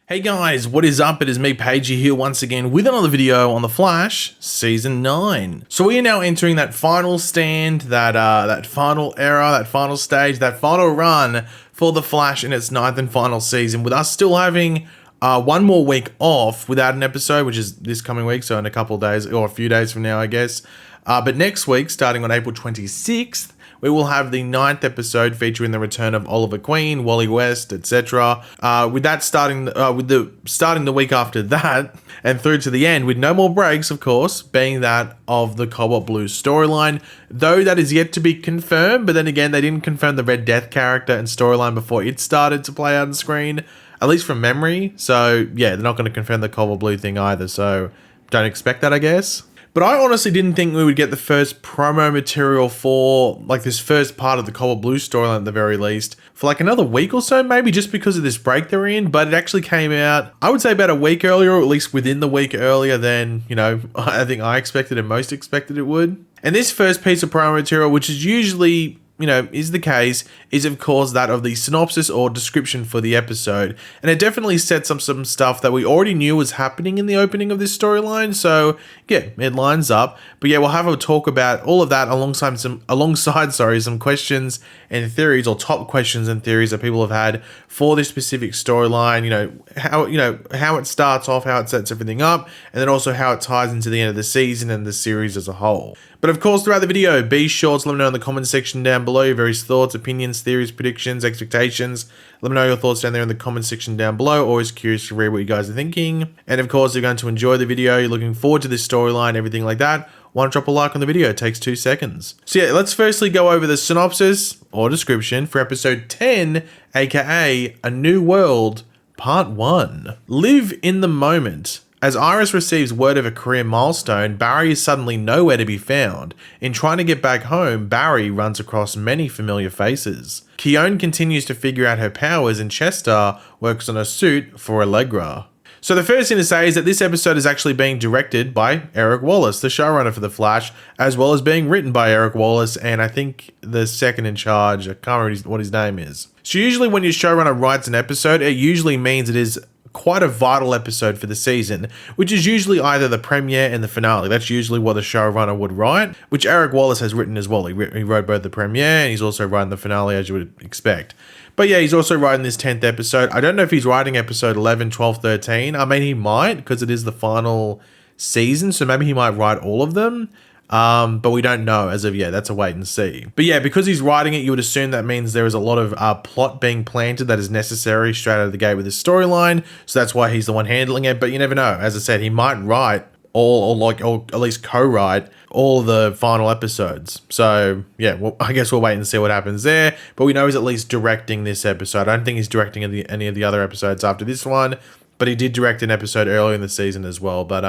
Hey guys, what is up? It is me, Pagey, here once again with another video on The Flash, Season 9. So we are now entering that final stand, that final era, that final stage, that final run for The Flash in its 9th and final season, with us still having one more week off without an episode, which is this coming week, so in a couple of days, or a few days from now, I guess. But next week, starting on April 26th, we will have the 9th episode featuring the return of Oliver Queen, Wally West, etc. With that starting the week after that and through to the end, with no more breaks, of course, being that of the Cobalt Blue storyline, though that is yet to be confirmed. But then again, they didn't confirm the Red Death character and storyline before it started to play out on screen, at least from memory. So yeah, they're not going to confirm the Cobalt Blue thing either. So don't expect that, I guess. But I honestly didn't think we would get the first promo material for, like, this first part of the Cobalt Blue storyline at the very least, for like another week or so, maybe, just because of this break they're in. But it actually came out, I would say, about a week earlier, or at least within the week earlier than, you know, I think I expected and most expected it would. And this first piece of promo material, which is usually, you know, is the case, is of course that of the synopsis or description for the episode. And it definitely sets up some stuff that we already knew was happening in the opening of this storyline. So yeah, it lines up. But yeah, we'll have a talk about all of that alongside some questions and theories, or top questions and theories that people have had for this specific storyline. How it starts off, how it sets everything up, and then also how it ties into the end of the season and the series as a whole. But of course, throughout the video, be sure to let me know in the comment section down below your various thoughts, opinions, theories, predictions, expectations. Let me know your thoughts down there in the comment section down below. Always curious to read what you guys are thinking. And of course, if you're going to enjoy the video, you're looking forward to this storyline, everything like that, why not drop a like on the video? It takes 2 seconds. So yeah, let's firstly go over the synopsis or description for episode 10, aka A New World, Part 1. Live in the moment. As Iris receives word of a career milestone, Barry is suddenly nowhere to be found. In trying to get back home, Barry runs across many familiar faces. Thawne continues to figure out her powers, and Chester works on a suit for Allegra. So the first thing to say is that this episode is actually being directed by Eric Wallace, the showrunner for The Flash, as well as being written by Eric Wallace, and I think the second in charge, I can't remember what his name is. So usually when your showrunner writes an episode, it usually means it is quite a vital episode for the season, which is usually either the premiere and the finale. That's usually what the showrunner would write, which Eric Wallace has written as well. He wrote both the premiere and he's also writing the finale, as you would expect. But yeah, he's also writing this 10th episode. I don't know if he's writing episode 11, 12, 13. I mean, he might, because it is the final season, so maybe he might write all of them. But we don't know as of yet. That's a wait and see. But yeah, because he's writing it, you would assume that means there is a lot of plot being planted that is necessary straight out of the gate with his storyline. So that's why he's the one handling it. But you never know. As I said, he might write or at least co-write all the final episodes. So yeah, well, I guess we'll wait and see what happens there. But we know he's at least directing this episode. I don't think he's directing any of the other episodes after this one, but he did direct an episode earlier in the season as well. But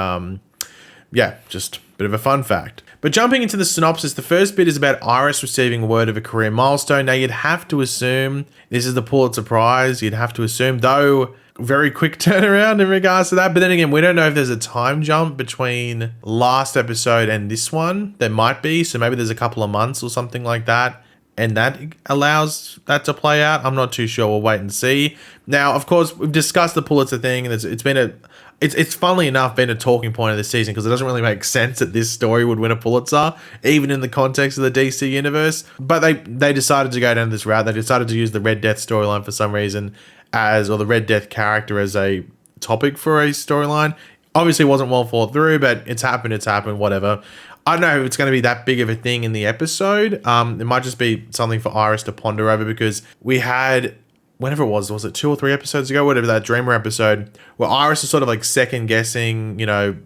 yeah, just a bit of a fun fact. But jumping into the synopsis, the first bit is about Iris receiving word of a career milestone. Now, you'd have to assume this is the Pulitzer Prize. You'd have to assume, though, very quick turnaround in regards to that. But then again, we don't know if there's a time jump between last episode and this one. There might be. So maybe there's a couple of months or something like that, and that allows that to play out. I'm not too sure. We'll wait and see. Now, of course, we've discussed the Pulitzer thing, and it's funnily enough been a talking point of this season, because it doesn't really make sense that this story would win a Pulitzer, even in the context of the DC universe. But they decided to go down this route. They decided to use the Red Death storyline for some reason or the Red Death character as a topic for a storyline. Obviously, it wasn't well thought through, but it's happened, whatever. I don't know if it's going to be that big of a thing in the episode. It might just be something for Iris to ponder over, because we had, whenever it was it 2 or 3 episodes ago, whatever, that Dreamer episode, where Iris is sort of like second guessing, you know,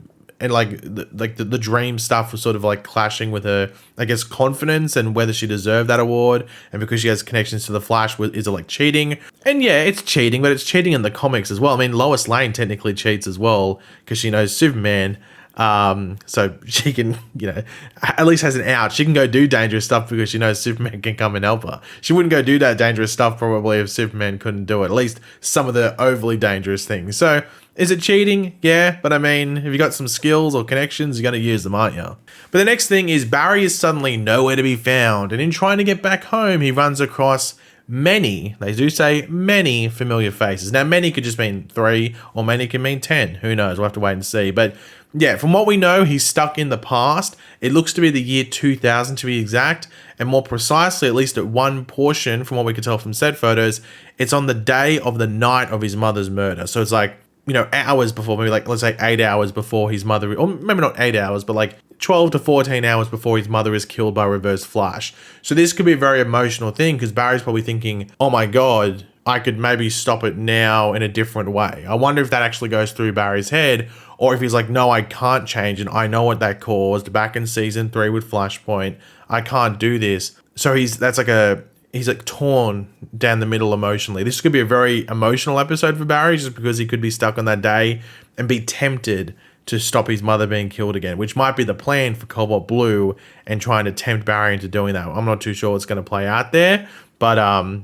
and like the dream stuff was sort of like clashing with her, I guess, confidence and whether she deserved that award. And because she has connections to the Flash, is it like cheating? And yeah, it's cheating, but it's cheating in the comics as well. I mean, Lois Lane technically cheats as well, because she knows Superman. So she can, you know, at least has an out. She can go do dangerous stuff because she knows Superman can come and help her. She wouldn't go do that dangerous stuff probably if Superman couldn't do it, at least some of the overly dangerous things. So is it cheating? Yeah, but I mean, if you got some skills or connections, you're going to use them, aren't you? But the next thing is Barry is suddenly nowhere to be found, and in trying to get back home, he runs across many, they do say many familiar faces. Now, many could just mean 3 or many could mean 10. Who knows? We'll have to wait and see. But yeah, from what we know, he's stuck in the past. It looks to be the year 2000 to be exact. And more precisely, at least at one portion, from what we could tell from set photos, it's on the day of the night of his mother's murder. So it's like, you know, hours before, maybe like, let's say 8 hours before his mother, or maybe not 8 hours, but like 12 to 14 hours before his mother is killed by Reverse Flash. So this could be a very emotional thing because Barry's probably thinking, oh my God, I could maybe stop it now in a different way. I wonder if that actually goes through Barry's head, or if he's like, no, I can't change and I know what that caused back in season 3 with Flashpoint. I can't do this. So he's like torn down the middle emotionally. This could be a very emotional episode for Barry just because he could be stuck on that day and be tempted to stop his mother being killed again, which might be the plan for Cobalt Blue and trying to tempt Barry into doing that. I'm not too sure what's going to play out there, but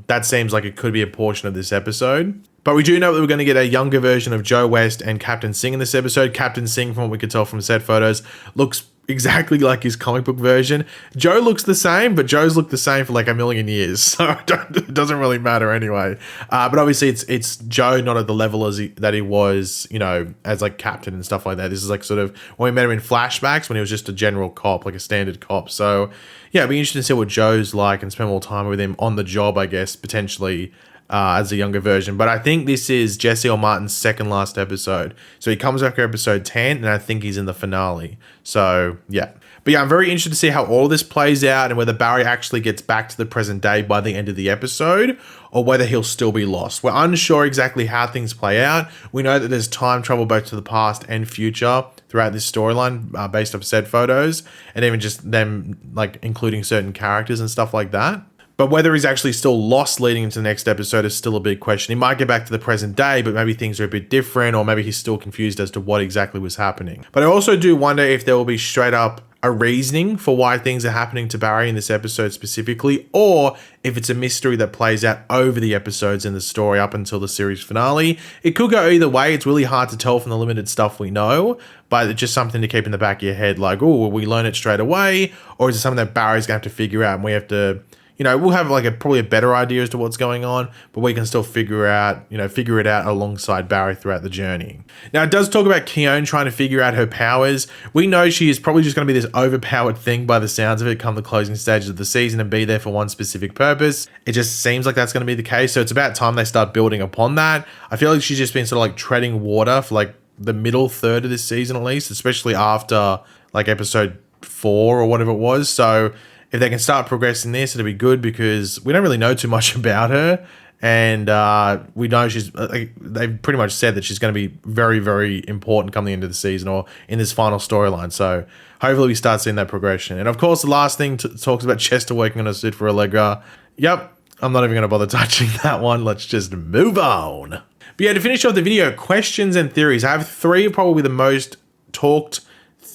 that seems like it could be a portion of this episode. But we do know that we're going to get a younger version of Joe West and Captain Singh in this episode. Captain Singh, from what we could tell from set photos, looks exactly like his comic book version. Joe looks the same, but Joe's looked the same for like a million years, so it doesn't really matter anyway. But obviously it's Joe not at the level that he was, you know, as like captain and stuff like that. This is like sort of when we met him in flashbacks when he was just a general cop, like a standard cop. So yeah, it'd be interesting to see what Joe's like and spend more time with him on the job, I guess, potentially. As a younger version. But I think this is Jesse or Martin's second last episode. So he comes after episode 10 and I think he's in the finale. So yeah. But yeah, I'm very interested to see how all this plays out and whether Barry actually gets back to the present day by the end of the episode or whether he'll still be lost. We're unsure exactly how things play out. We know that there's time travel both to the past and future throughout this storyline based off set photos and even just them like including certain characters and stuff like that. But whether he's actually still lost leading into the next episode is still a big question. He might get back to the present day, but maybe things are a bit different, or maybe he's still confused as to what exactly was happening. But I also do wonder if there will be straight up a reasoning for why things are happening to Barry in this episode specifically, or if it's a mystery that plays out over the episodes in the story up until the series finale. It could go either way. It's really hard to tell from the limited stuff we know, but it's just something to keep in the back of your head, like, oh, will we learn it straight away, or is it something that Barry's going to have to figure out and we have to, you know, we'll have like probably a better idea as to what's going on, but we can still figure it out alongside Barry throughout the journey. Now, it does talk about Keone trying to figure out her powers. We know she is probably just going to be this overpowered thing by the sounds of it come the closing stages of the season and be there for one specific purpose. It just seems like that's going to be the case. So it's about time they start building upon that. I feel like she's just been sort of like treading water for like the middle third of this season at least, especially after like episode 4 or whatever it was. So if they can start progressing this, it'll be good because we don't really know too much about her. And we know they've pretty much said that she's going to be very, very important come the end of the season or in this final storyline. So hopefully we start seeing that progression. And of course, the last thing talks about Chester working on a suit for Allegra. Yep, I'm not even going to bother touching that one. Let's just move on. But yeah, to finish off the video, questions and theories. I have 3 probably the most talked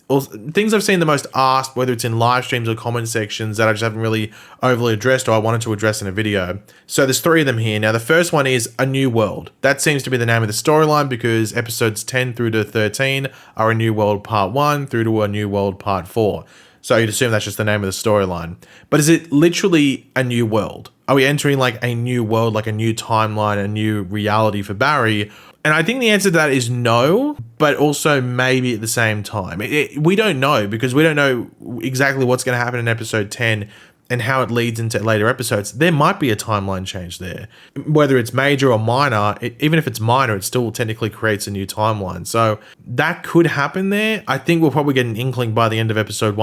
or things I've seen the most asked, whether it's in live streams or comment sections that I just haven't really overly addressed or I wanted to address in a video. So there's 3 of them here. Now the first one is A New World. That seems to be the name of the storyline because episodes 10 through to 13 are A New World Part 1 through to A New World Part 4. So you'd assume that's just the name of the storyline. But is it literally a new world? Are we entering like a new world, like a new timeline, a new reality for Barry? And I think the answer to that is no, but also maybe at the same time. We don't know because we don't know exactly what's going to happen in episode 10 and how it leads into later episodes. There might be a timeline change there. Whether it's major or minor, even if it's minor, it still technically creates a new timeline. So that could happen there. I think we'll probably get an inkling by the end of episode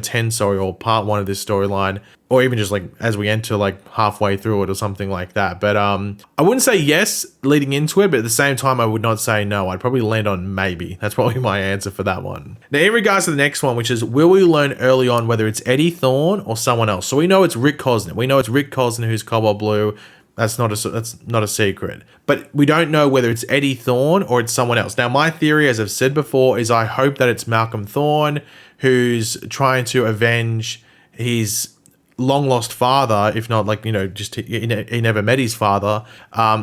10, or part 1 of this storyline. Or even just like as we enter like halfway through it or something like that. But I wouldn't say yes leading into it, but at the same time, I would not say no. I'd probably land on maybe. That's probably my answer for that one. Now, in regards to the next one, which is, will we learn early on whether it's Eddie Thawne or someone else? So we know it's Rick Cosner. We know it's Rick Cosner who's Cobalt Blue. That's not a secret. But we don't know whether it's Eddie Thawne or it's someone else. Now, my theory, as I've said before, is I hope that it's Malcolm Thawne who's trying to avenge his long lost father, if not like, you know, just he never met his father,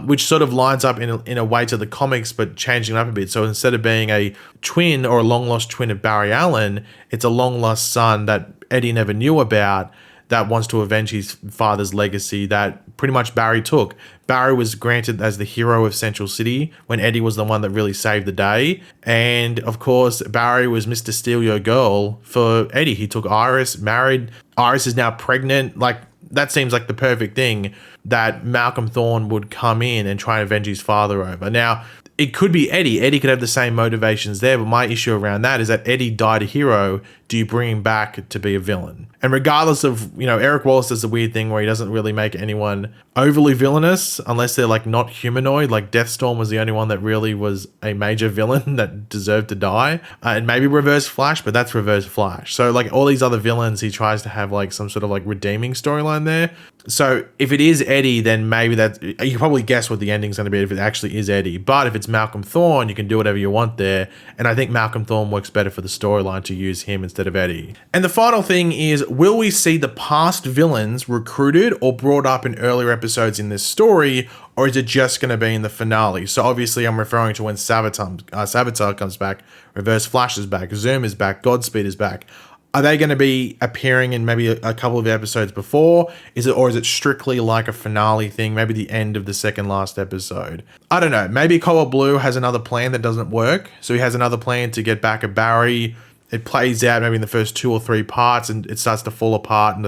which sort of lines up in a way to the comics, but changing it up a bit. So instead of being a twin or a long lost twin of Barry Allen, it's a long lost son that Eddie never knew about that wants to avenge his father's legacy that pretty much Barry took. Barry was granted as the hero of Central City when Eddie was the one that really saved the day. And of course, Barry was Mr. Steal Your Girl for Eddie. He took Iris, married. Iris is now pregnant. Like, that seems like the perfect thing that Malcolm Thawne would come in and try and avenge his father over. Now, it could be Eddie. Eddie could have the same motivations there, but my issue around that is that Eddie died a hero. Do you bring him back to be a villain? And regardless of, Eric Wallace does the weird thing where he doesn't really make anyone overly villainous unless they're like not humanoid. Like Deathstorm was the only one that really was a major villain that deserved to die. And maybe Reverse Flash, but that's Reverse Flash. So like all these other villains, he tries to have like some sort of like redeeming storyline there. So if it is Eddie, then maybe that you can probably guess what the ending's going to be if it actually is Eddie. But if it's Malcolm Thawne, you can do whatever you want there. And I think Malcolm Thawne works better for the storyline to use him instead of Eddie. And the final thing is, will we see the past villains recruited or brought up in earlier episodes in this story, or is it just going to be in the finale? So obviously I'm referring to when Savitar comes back, Reverse Flash is back, Zoom is back, Godspeed is back. Are they going to be appearing in maybe a couple of episodes before? Or is it strictly like a finale thing? Maybe the end of the second last episode? I don't know. Maybe Cobalt Blue has another plan that doesn't work. So he has another plan to get back at Barry. It plays out maybe in the first 2 or 3 parts and it starts to fall apart in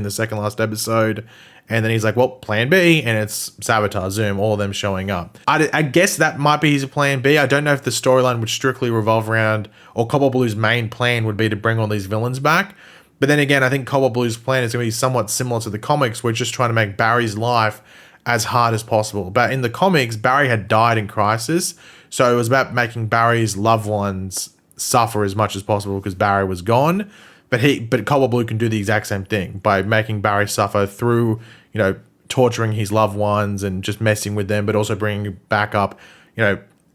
the second last episode. And then he's like, well, plan B, and it's Savitar, Zoom, all of them showing up. I guess that might be his plan B. I don't know if the storyline would strictly revolve around, or Cobalt Blue's main plan would be to bring all these villains back. But then again, I think Cobalt Blue's plan is going to be somewhat similar to the comics. We're just trying to make Barry's life as hard as possible. But in the comics, Barry had died in Crisis. So it was about making Barry's loved ones suffer as much as possible because Barry was gone. But Cobalt Blue can do the exact same thing by making Barry suffer through, torturing his loved ones and just messing with them, but also bringing back up,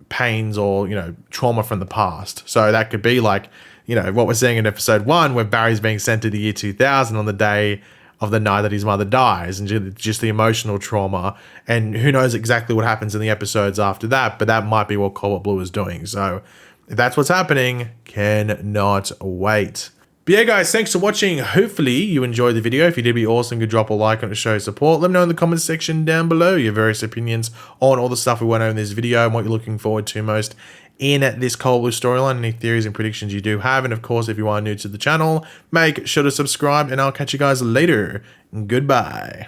pains or, trauma from the past. So that could be like, what we're seeing in episode 1 where Barry's being sent to the year 2000 on the day of the night that his mother dies, and just the emotional trauma. And who knows exactly what happens in the episodes after that, but that might be what Cobalt Blue is doing. So if that's what's happening, cannot wait. But yeah, guys, thanks for watching. Hopefully you enjoyed the video. If you did, be awesome. Could drop a like on it to show support. Let me know in the comments section down below your various opinions on all the stuff we went over in this video and what you're looking forward to most in this Cobalt Blue storyline. Any theories and predictions you do have. And of course, if you are new to the channel, make sure to subscribe and I'll catch you guys later. Goodbye.